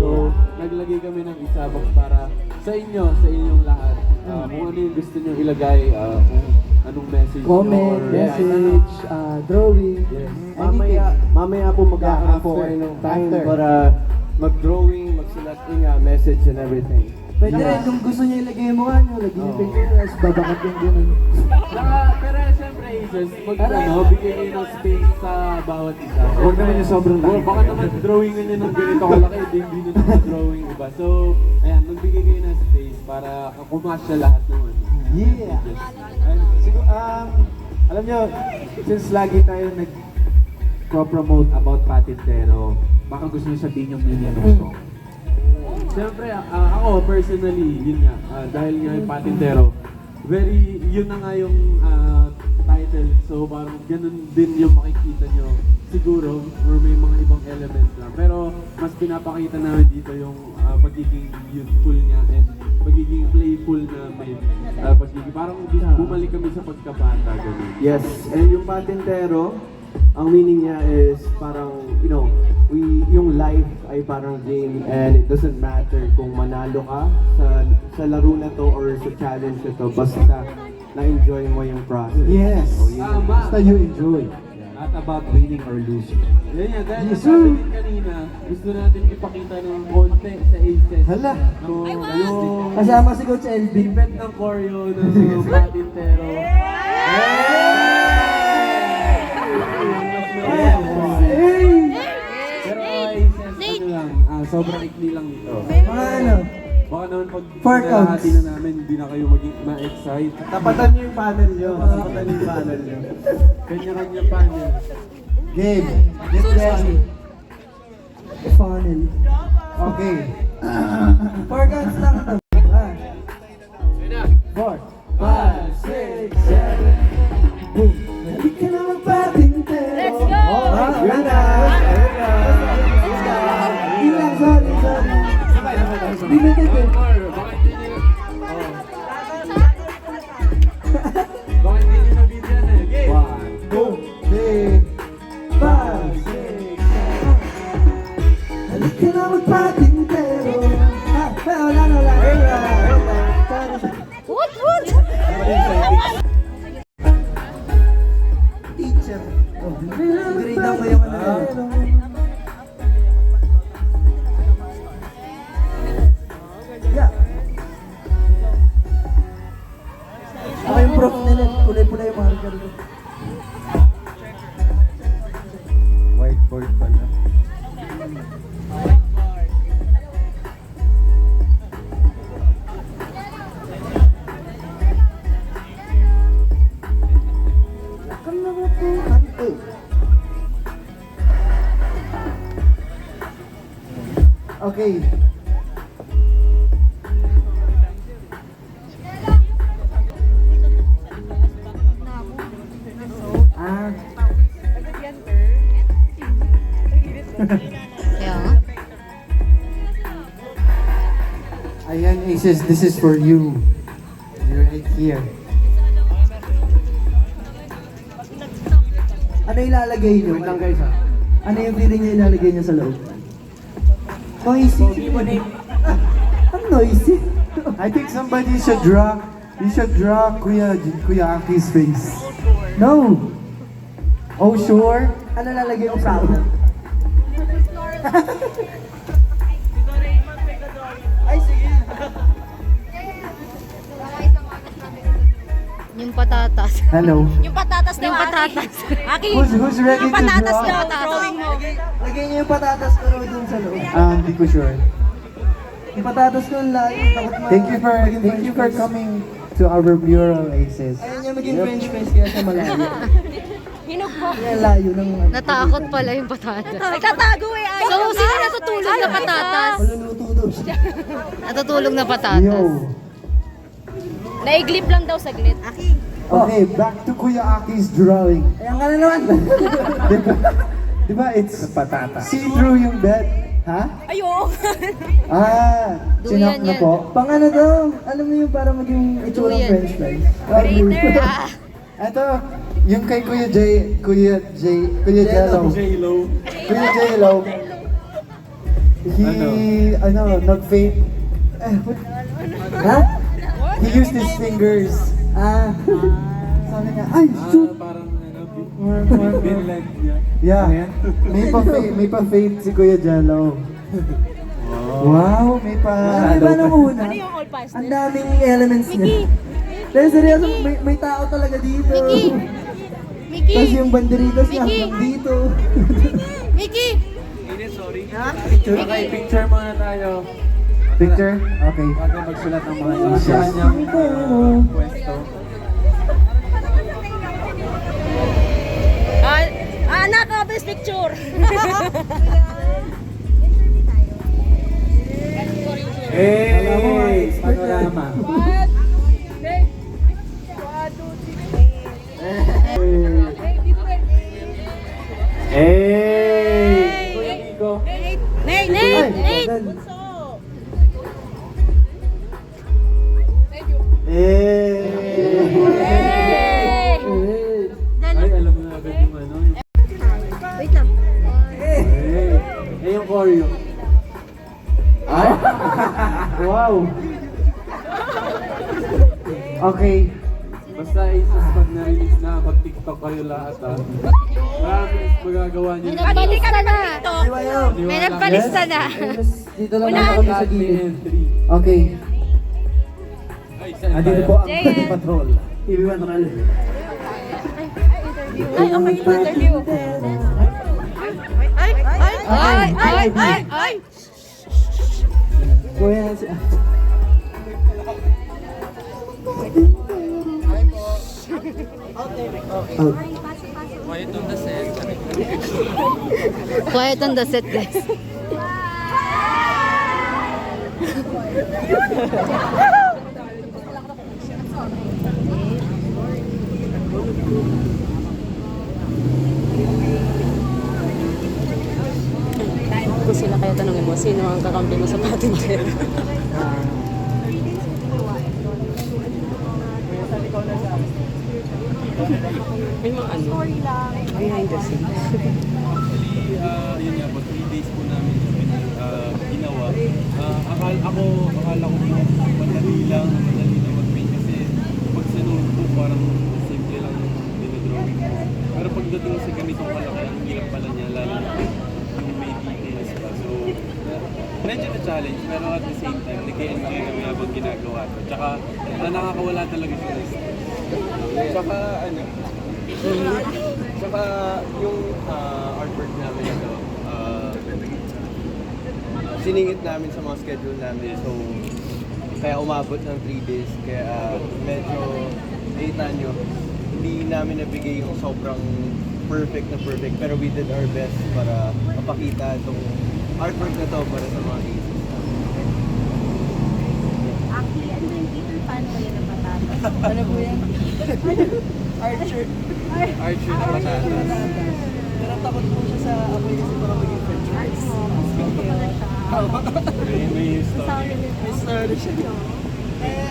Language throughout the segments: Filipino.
So, naglagay kami ng isa para sa inyong lahat. Kung ano yung gusto nyo ilagay, kung anong message nyo Comment, or message, drawing. Yes. Mamaya po magkakaroon po kayo ng time para mag-drawing, magsulat ng message and everything. Pwede rin kung gusto niya ilagay yung mukha niyo, lagyan yung picture, tapos babakat yung gano'n. Pero siyempre, Aces, bigyan nyo ng space sa bawat isa. Huwag naman yung sobrang laki. Baka naman drawingan nyo ng ganito kalaki, hindi nyo naman drawing iba. So, ayan, magbigay kayo ng space para kumasya lahat ng ano. Yeah! And, siguro, alam nyo, since lagi tayo nag-promote about Patintero, baka gusto nyo sabihin yung meaning ng song. Siyempre, ako personally, yun nga, dahil nga yung Patintero, yun na nga yung title. So parang ganun din yung makikita nyo siguro, or may mga ibang elements lang. Pero mas pinapakita namin dito yung pagiging youthful niya and pagiging playful na may pagiging, parang bumalik kami sa pagkabata. Ganun. Yes, and yung Patintero, ang meaning niya is parang, yung life ay parang game and it doesn't matter kung manalo ka sa laro na to or sa challenge na to, basta na-enjoy mo yung process. Yes! Basta you enjoy. Not about winning or losing. Yan yan, dahil sabi din kanina, gusto natin ipakita ng konti sa Aces. Hala! Yung Kasama si Coach Elvin. dipet ng choreo ng Patintero. Pero Aces, ano lang, sobrang ikli lang nito. Mga ano, Baka naman pag Four pinahati counts. na namin, hindi na kayo maging ma-excite. Tapatan niyo yung panel niyo. Tapatan niyo yung panel niyo. Kanya-kanya pa niya. Game! Get ready! funnel. Okay. 4 counts lang ito. 4, 5, 6, 7, boom. Hindi ka na magpatintero. Let's go! Yun na! Ilang, sorry. Limited eh. Baka hindi nyo nabigyan eh. Game! 1, 2, 3, 5, 6, 7. Halika na magpatintero. Wala. What? Teacher. Grade ako yung ano. Yeah. Ako yung prof nila. Kulay-pulay yung marker ko. whiteboard pala. Okay. Kaya nga. Ayan, Aces, this is for you. You're right here. Ano ilalagay nyo? Wait lang guys ha. Ano yung feeling nyo ilalagay nyo sa loob? Noisy. Ang noisy. I think somebody should draw, Kuya Aki's face. No. Oh, sure? Ano lalagay mo sa akin? Ay, sige. Yung patatas. Hello. Yung patatas daw, patatas. Aki. Who's ready Yung to patatas draw? daw, drawing mo. Lagay nyo yung patatas ko raw dun sa loob. Hindi ko sure. Yung patatas ko ang layo. Takot Thank you for coming to our mural, Aces. Ayaw niya maging french fries kaya sa malayo. Hinog mo. Kaya layo ng ano. Natakot pala yung patatas. Nagtatago eh. So, sino natutulog na patatas? Maluluto daw siya. Natutulog na patatas. Yo. Naiglip lang daw saglit. Aki. Okay, back to Kuya Aki's drawing. Ayan ka na naman. Diba it's see-through yung bed? Ha? Ayo. Chinap Duyan na yan. po. Pang ano daw, alam mo yung para maging itsurang Duyan. french fries. Crater. Ito, yung kay Kuya Jello. J-Lo. Kuya Jello. Nag-vape. Ha? He used his fingers. Sabi niya, ay, shoot! Parang Finland niya. Yeah. May pa-vape si Kuya Jello. Wow, may pa... Iba nung una. Ano yung all past? Ang daming elements niya. Pero seryoso, may tao talaga dito. Mickey! Tapos yung banderitas niya, Mickey! dito. Mickey! Okay, picture muna tayo. Picture? Okay. Bago magsulat ng mga initial niyang pwesto. Anak, best picture! Hey! Panorama. Hey! Kuya Nico. Nate! Eh. Ay, alam na agad yung ano. Wait lang. Hey! Eh, yung choreo. Ay! Wow! Okay. Basta isos pag na-release na, mag-TikTok kayo lahat ha. Promise, magagawa niyo. May nagpalista na. May Niwala nagpalista na. Dito lang Wala. ako kami sa Lahat may gilid. entry. Okay. Ay, saan Dito tayo? po ang JM. TV Patrol. TV Patrol. Ay, okay yung interview. Ay! Kuya, si... Oh. Quiet on the set, guys. Kung sila kaya tanongin mo, sino ang kakampi mo sa patintero? May mga ano? Behind the scenes. Actually, yun nga po, 3 days po namin ginawa. Akala ko madali lang mag-paint kasi pag sa notebook parang simple lang yung dinodrawing mo. Pero pagdating sa ganitong kalaki, ang hirap pala niya, lalo na yung may details pa. So, medyo na-challenge, pero at the same time, nag-enjoy kami habang ginagawa to. Tsaka, nakakawala talaga siya ng stress. Tsaka, Tsaka yung artwork namin ito, siningit namin sa mga schedule namin. So, kaya umabot ng 3 days. Kaya medyo, kita nyo, hindi namin nabigay yung sobrang perfect. Pero we did our best para mapakita itong artwork na to para sa mga cases. Actually, ano yung Peter Pan ko yun ang patatas? Ano po yan? Archer. Archer na patatas. Pero takot po siya sa apoy kasi baka maging french fries. May story. May story siya.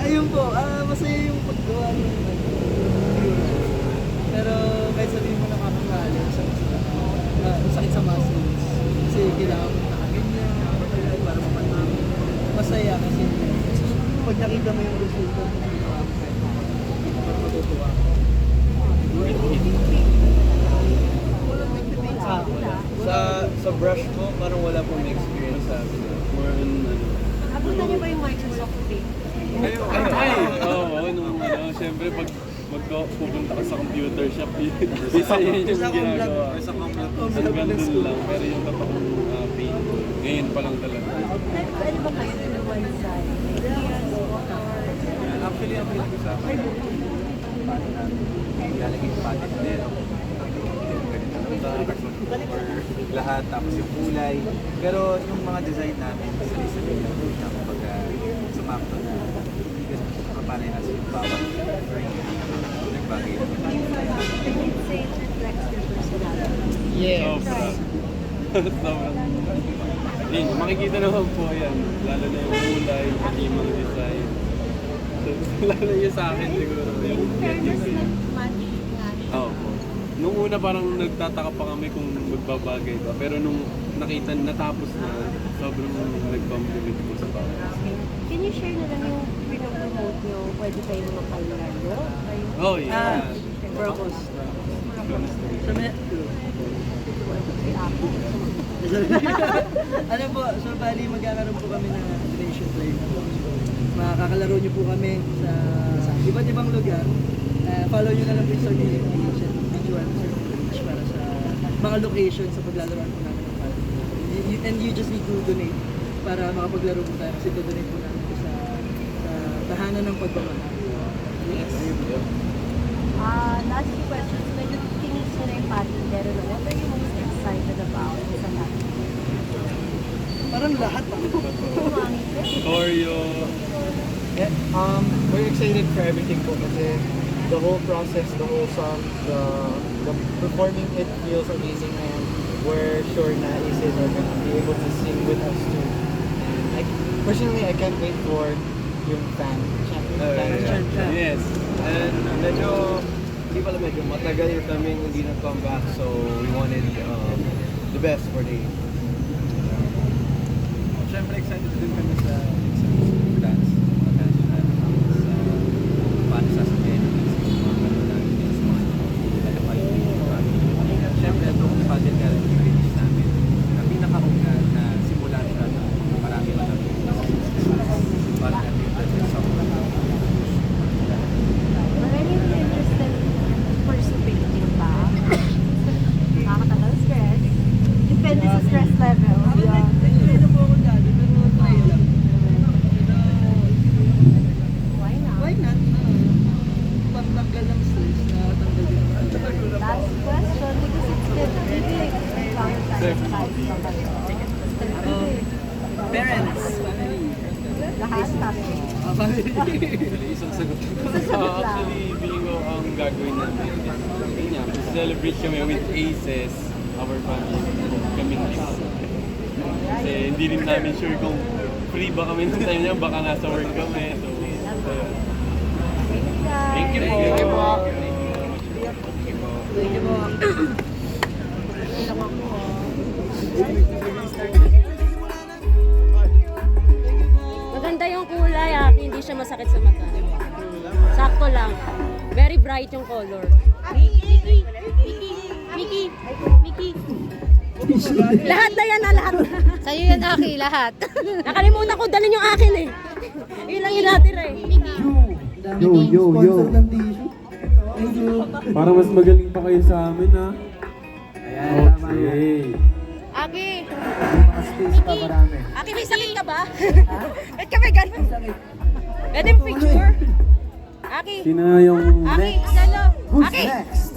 Ayun po, masaya yung paggawa ng pero kahit sabihin mo nakakakali, sakit sa muscles. Kasi kailangan mo nakaganyan, matagal para mapanamin. Masaya kasi pag nakita mo yung resulta, matutuwa ka. Sa brush mo, parang wala pong experience sa amin. More on ano. Abutan niyo ba yung Microsoft Paint? Siyempre pag pupunta ka sa computer shop, isa yun yung ginagawa. Sa gandun lang, pero yung totoong paint, ngayon pa lang talaga. Pwede ba kayo na one side? Actually, ang pinag-usapan paano namin ilalagay yung patent nero. Or lahat, tapos yung kulay. Pero yung mga design namin, sabi lang po na kumbaga sumakto na kaparehas yung bawat frame. Nagbagay na. And it says reflects your personality. Sobra. Sobrang. Yun, makikita naman po yan. Lalo na yung kulay, pati yung mga design. So, lalo yung sa akin siguro. Yung Fairness getting na match nga. Oo po. Nung una parang nagtataka pa kami kung magbabagay ba. Pero nung natapos na, sobrang nag-compliment ko sa bawat. Can you share na lang yung pinopromote nyo? Pwede kayong makalaro? Oh, yeah. Purpose. Sa ano po, so bali magkakaroon po kami ng donation drive po. So, makakakalaro nyo po kami sa iba't ibang lugar. Follow nyo na lang po yung social media page at visual page para sa mga location sa paglalaroan po namin ng party. And you just need to donate para makapaglaro po tayo kasi donate po namin sa tahanan ng pagmamahal. Yes. Last few questions. Medyo tinis mo na yung patintero na. What are you most excited about sa lahat? Parang lahat Oreo. Yeah, we're excited for everything po kasi the whole process, the whole song, the performing it feels amazing and we're sure na Aces are gonna be able to sing with us too. And personally, I can't wait for yung fan chant. Yes. And medyo matagal kaming hindi nag-comeback, so we wanted the best for the Siyempre excited din kami sa dance. Dance natin sa paano sasabihin ng mga ganun namin sa mga siyempre itong pageant ka rin yung release namin na pinaka-una na simula siya na marami pa namin para natin yung song. Marami yung interested pursue painting ba? Nakakatagal stress. Depende sa stress level. Ito po ako dati, pero try lang. Why not? Why not? Pagtanggal ng stress, nakatanggal din. Last question, because it's still really Valentine's Day. Parents, family. Lahat natin. Family. Isang sagot. Sasagot lang. Actually, feeling ko ang gagawin namin is yun nga, celebrate kami with Aces, our family, kaming lima. Kasi hindi rin namin sure kung free ba kami ng time niya, baka nasa work kami. So, thank you po. Thank you po. Maganda yung kulay, hindi siya masakit sa mata. Sakto lang. Very bright yung color. Mickey. Lahat na yan, lahat. Sa'yo yan, Aki, lahat. Nakalimutan ko, dalhin yung akin eh. Yun lang yung natira eh. Yo. Sponsor ng tissue. Thank you. Para mas magaling pa kayo sa amin, ha? Ayan, tama yan. Okay. Aki, Mga space pa marami. Aki, may sakit ka ba? Ba't ka may ganun? Pwede yung picture? Aki, Sino yung Aki, Salo. Who's Aki, next?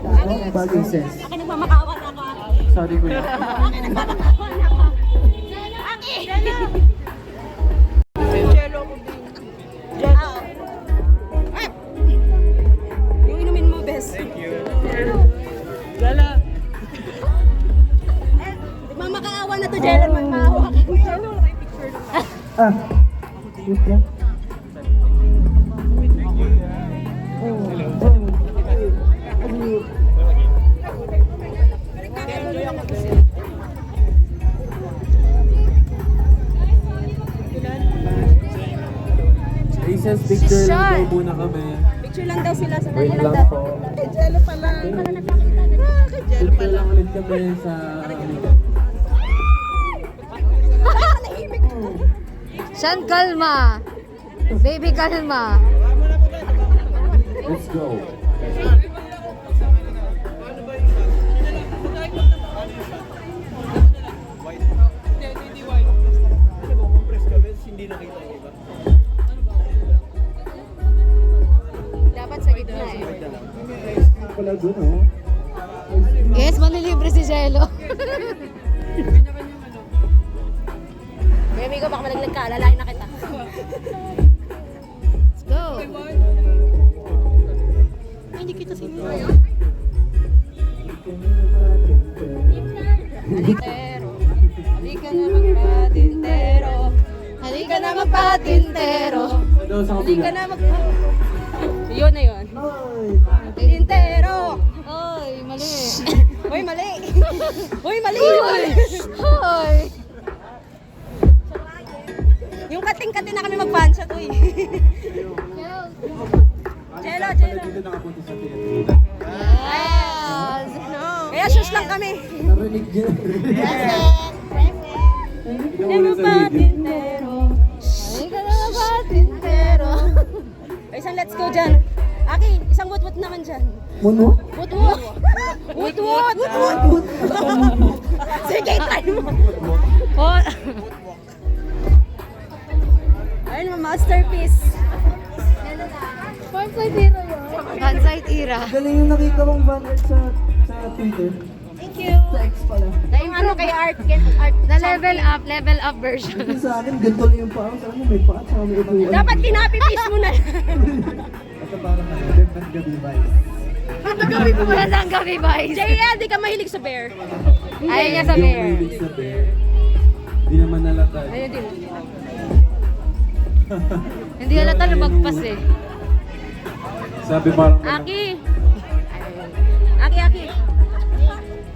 Aki, Bag Aces. Aki, nagmamakawan ako. Aki. Sorry kuya. Aki, nagmamakawan ako. Aki, Salo. Jello ko din. Jello. Yung inumin mo, best. Thank you. Lala. Nagmamakaawa na to, Jello. Magmaawa ka. Jello, nakipicture na. Ah. Cute yan. Aces, picture lang daw muna kami. Picture lang daw sila sa Wait kanila. lang po. Jello pala. Pala nagpakita na. Picture lang ulit kami sa... Shan, kalma. Baby, kalma. Let's go. Dapat sa gitna eh. Pala dun, oh. Yes, manlilibre si Jello. Kaya amigo, baka malaglag ka. Alalahin na kita. Let's go. Ay, hindi kita sino. Patintero. Halika na magpatintero. Halika na magpatintero. Daw sa Halika kapila. na Yun na yun. Patintero. Oy, mali. Uy, mali. Uy, mali. Hoy! Yung kating-kating na kami mag-fanshot, uy. Chelo, chelo. Dito nakapunta sa theater. Yes! Kaya shoes lang kami. Narinig dyan. Ikaw muna sa video. Halika na patintero. Isang let's go dyan. Aki, isang wut-wut naman dyan. Muno? Wut-wut. Wut-wut. Sige, try mo. Oh, Ayun, masterpiece. Fansite era. Galing yung nakita kong banner sa Twitter. Thank you. Sa X pala. Yung ano kay Art, Na level up version. Kasi sa akin, ganito lang yung paa. Sa akin, may paa, tsaka may upuan. dapat kinapipis mo na. Ito parang Band Gabi vibes. Magandang gabi, boys. JL, di ka mahilig sa bear. Ayaw niya sa Hindi ako bear. mahilig sa bear. Hindi naman nalatag. Ayun din. Hindi halata lumagpas eh. Sabi parang Aki. Aki.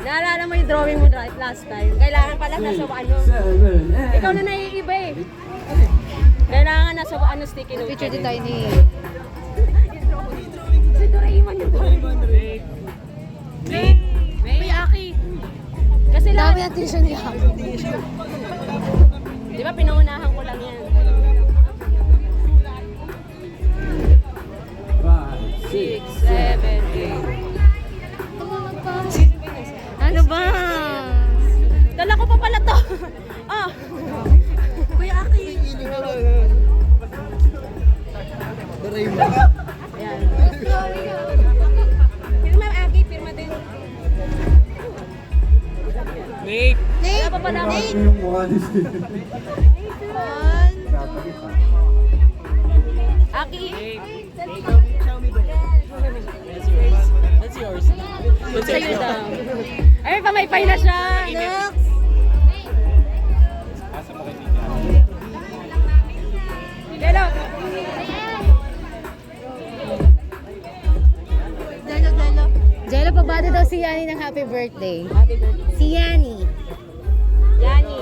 Naalala mo yung drawing mo last time. Kailangan pala nasa ano. 7, Ikaw na naiiba eh. Kailangan nasa ano sticky note. Picture din tayo ni... Si Doraemon yung drawing. May Aki. Kasi Dami lang, ang tuition niya. di ba pinangunahan ko lang yan. 5, 6, 7, 8. Ano ba? Dala ko pa pala to. Ah. Kuya Aki. Ayan. Pirma Aki, pirma din. Nate! Wala pa pala. Ito yung mukha ni Steve. Aki. That's yours. Sa'yo daw. Ay, pamaypay na siya. Next. Hello. Jello, pabati daw si Yani ng happy birthday. Happy birthday. Si Yani. Yani.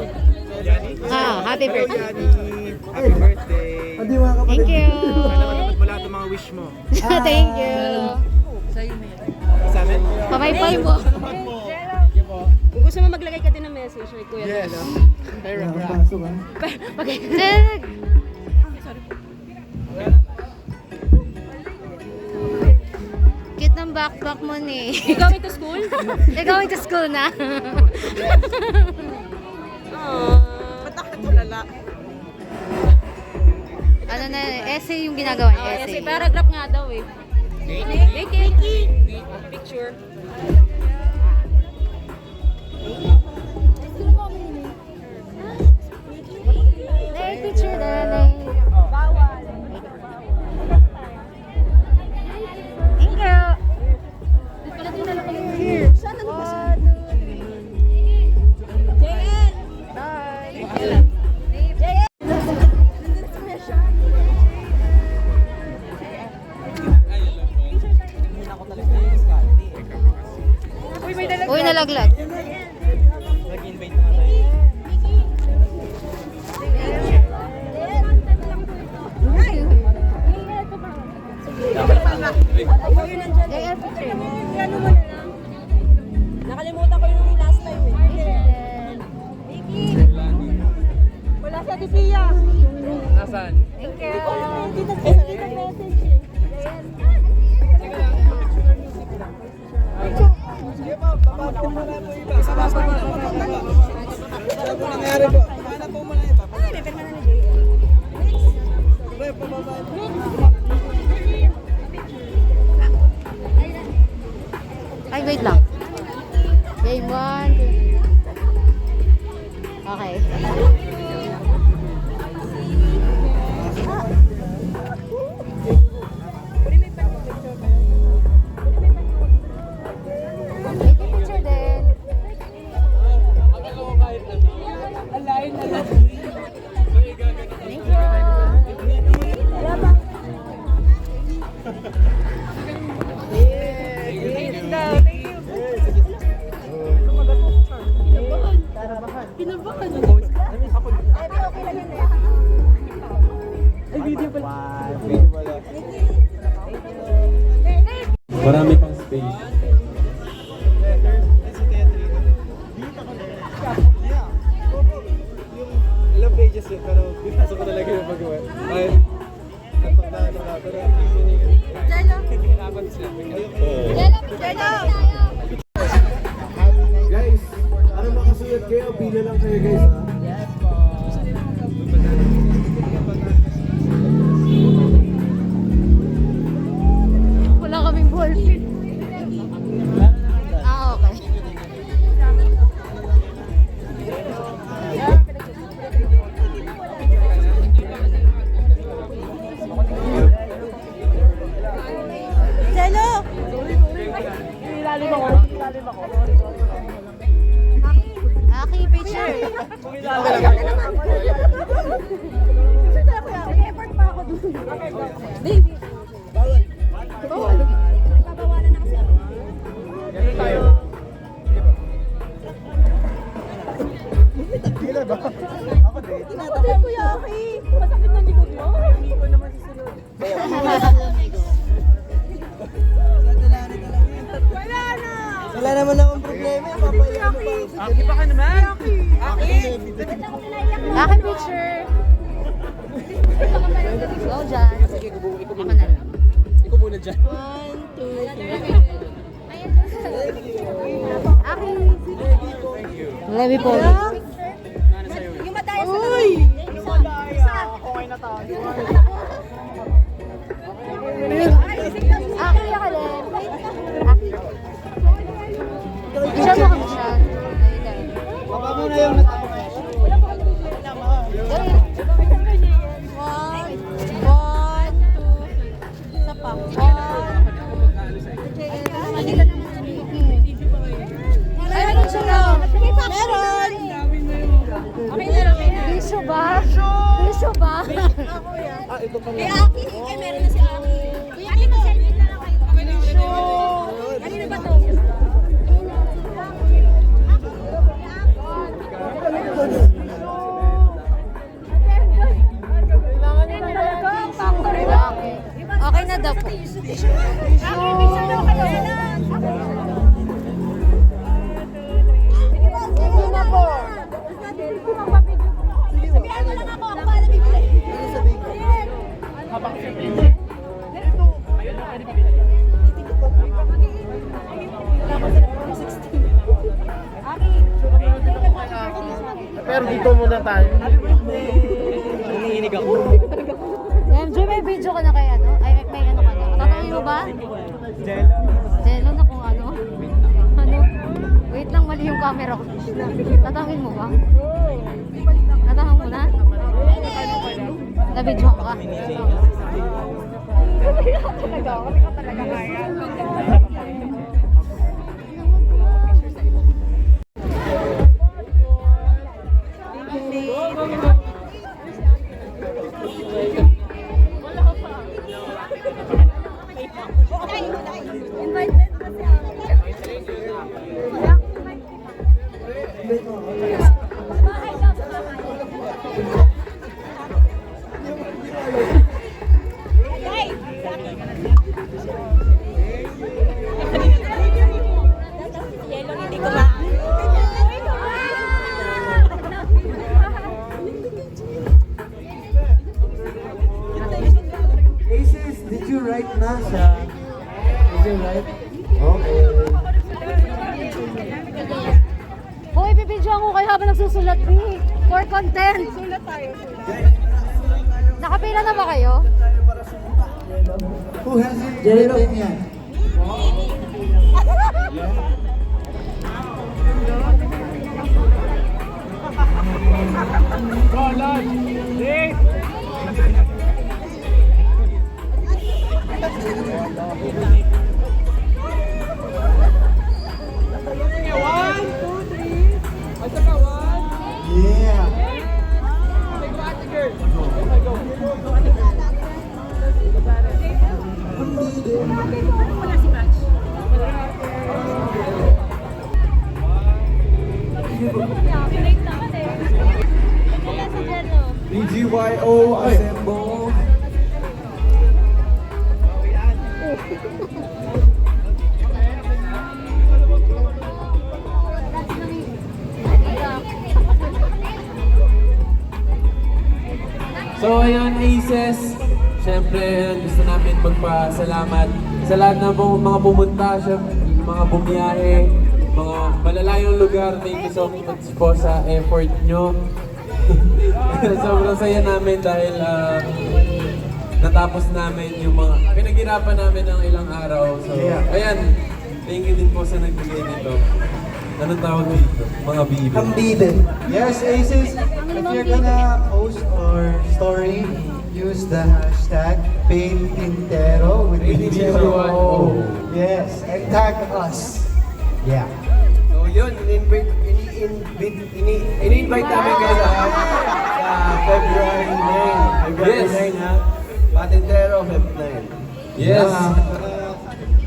Happy birthday. Happy birthday! Hindi mga kapatid. Thank you. Natapos mo lahat ng mga wish mo. Thank you. Sa amin? Pamaypay mo. Kung gusto mo maglagay ka din ng message kay Kuya. Yes. Nakapasok ah. Cute ng backpack mo ni. You going to school? They're going to school na. Ba't nakatulala? Ano na, essay yung ginagawa niya, Kasi essay. paragraph nga daw eh. Nikki. Picture. Take picture na. Bawal. Thank you. Saan ano ba siya? JL! JL! Uy, nalaglag. Nag-invite na nga tayo. Ikaw yun nandyan. JL picture. Ano mo na lang? Nakalimutan ko yung last time eh. Nikki! Wala si Ate Pia. Nasaan? Thank you. Kita message eh. Ano po nangyari po? Paano po muna ito? Ay, may pirma na ni JL. Ay, wait lang. Game 1. Okay. Take a picture din. Akala ko kahit ano. Marami pang space. Ilang pages yun, pero binasa ko talaga yung pag-uwi. Ay, pero hirapan sila. Guys, ano makasulat kayo? Pila lang kayo guys ha. Wala kaming ballpen. Ah, okay. Jello! Aki, picture. Effort pa ako dun. Baby. Bawal. Nagbabawalan na kasi ako. Tinatabi ko Yaki. Masakit ng likod mo. Hindi ko naman susunod. Wala na! Wala naman akong problema. Papayaan mo pa. Aki pa ka naman. Aki! Aki, picture. Go dyan. Sige, Ako na lang. ikaw muna dyan. 1, 2, 3. Aki. Levi po. Yung madaya sa uy! Isa! Okay na tayo. Aki, ako din. Aki. Siya mo kami siya. Baba muna yung natapos. Isa pa. Ay, meron siya na. Meron! Okay na lang. Biso ba? Biso ba? Eh, Aki. Eh, meron na si Aki. Kuya, Aki, mag-selfie na lang kayo. Kanina ba to? Okay na daw po. Aki, picture daw kayo. Sige na po. Sabihan mo lang ako. Ako ba alam ibigay? Pero dito muna tayo. Nanginginig ako. MJ, may video ka na kay ano? Ay, may ano ka na? Tatawin mo ba? Jello na kung ano? Ano? Wait lang, mali yung camera ko. Tatawin mo ba? Tatawin mo na? Na-video ka? Aces, did you write na siya? Did you write? Okay. Hoy, bibidyoan ko kayo habang nagsusulat ni. For content. Sulat tayo. Nakapila na ba kayo? Who has it written yan? Yeah. Pinake naman eh. Kaya sa Jello. BGYO, assemble. So ayun, Aces, syempre gusto namin magpasalamat sa lahat ng mga pumunta, syempre, mga bumiyahe, mga malalayong lugar. Thank you so much po sa effort nyo. Sobrang saya namin dahil natapos namin yung mga pinaghirapan namin ng ilang araw. So ayan, thank you din po sa nagbigay nito. Anong tawag dito? Mga bibi. Kambiden. Yes, Aces, if you're gonna post or story, use the hashtag Paintintero with BGYO. Yes, and tag us. Yeah. So yun, ini-invite namin kayo lahat sa February 9. February Yes. 9 ha. Patintero, February 9. Yes.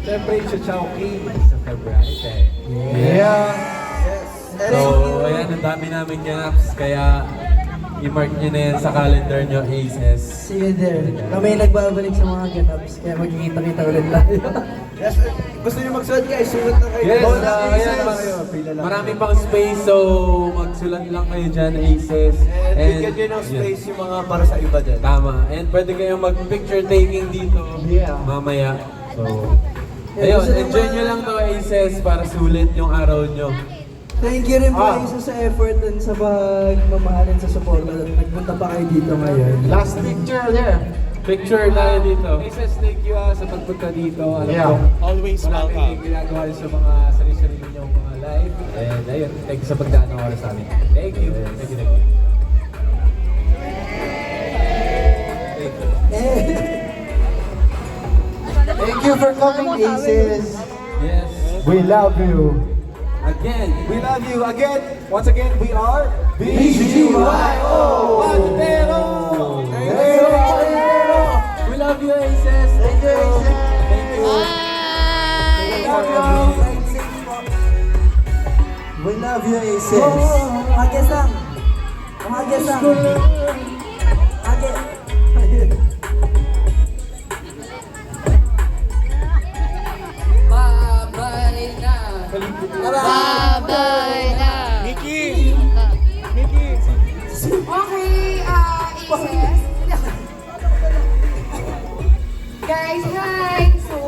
Siyempre yung Chowky sa February 10. Yeah. So ayan, ang dami namin ganaps, kaya i-mark nyo na yan sa calendar nyo, Aces. See you there. Kami nagbabalik sa mga ganaps, kaya magkikita-kita ulit tayo. Yes, gusto nyo magsulat guys, sulat na kayo. Yes, Ayan, ayan, marami pang space, so magsulat lang kayo dyan, Aces. And bigyan nyo ng space yung mga para sa iba dyan. Tama. And pwede kayong mag-picture taking dito mamaya. So, ayun, enjoy nyo lang to, Aces, para sulit yung araw nyo. Thank you rin po isa sa effort dun sa pagmamahalin sa support. Nagpunta pa kayo dito ngayon. Last picture there. Picture tayo dito. Aces, thank you sa pagpunta dito. Alam ko, Always marami ginagawa rin sa mga sarili-sarili ninyong mga live. And ayun, thank you sa pagdaan ng oras sa amin. Thank you. Thank you, thank you. Thank you for coming, Aces. Yes. We love you. Again. We love you again. Once again, we are BGYO. Patintero! We love you, Aces. Thank you, Aces. Thank you. We love you, Aces. Magesang. Magesang. Bye-bye na. Mickey! Okay, Aces. Guys, hi! So,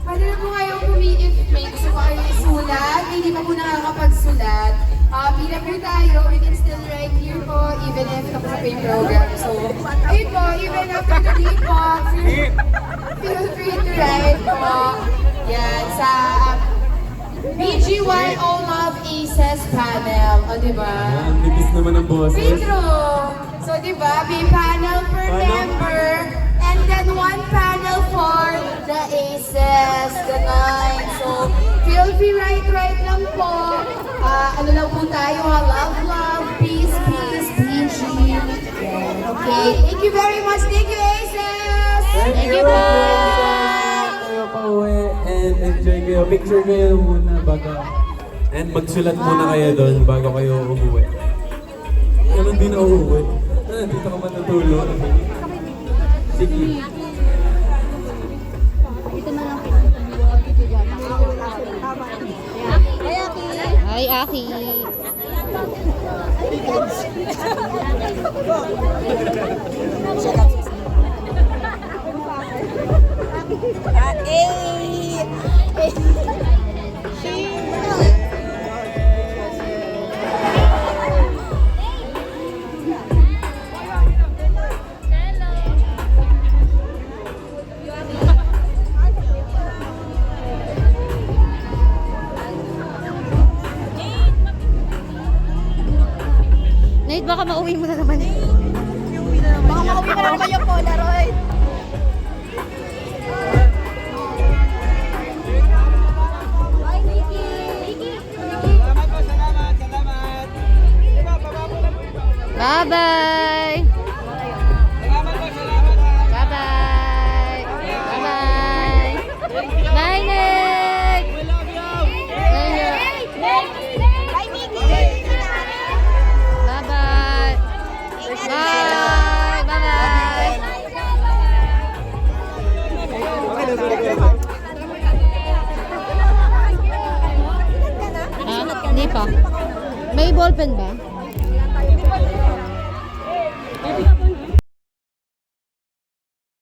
pwede na po kayong if may gusto pa kayong isulat, hindi pa po nakakapagsulat. Pila po tayo, we can still write here po, even if tapos na po yung program. So, ayun po, even after the day po, feel free to write po. Yan, sa BGYO Love Aces panel. O, diba? Ang nipis naman ang boses. Pedro! So, di ba, may panel per member, and then one panel for the Aces, ganon. So, feel free, write lang po. Ano lang po tayo, love, peace, PG. Yeah, okay, thank you very much. Thank you, Aces! Thank you, bye! Kayo pa uwi and enjoy kayo. Picture kayo muna bago. And magsulat muna kayo doon bago kayo umuwi. Ganun din ako uuwi. Dito ka matutulog. Sige. Ito na lang. Hi, Aki. Nate, baka mauwi mo na naman. Baka makauwi na naman yung Polaroid. Bye, Nikki! Salamat po, salamat. Diba, baba mo lang po ito. Bye-bye! Salamat po, salamat. Bye-bye! Bye-bye! Bye, Nate! We love you. Bye, Nikki! Bye-bye! Bye! pa. May ballpen ba?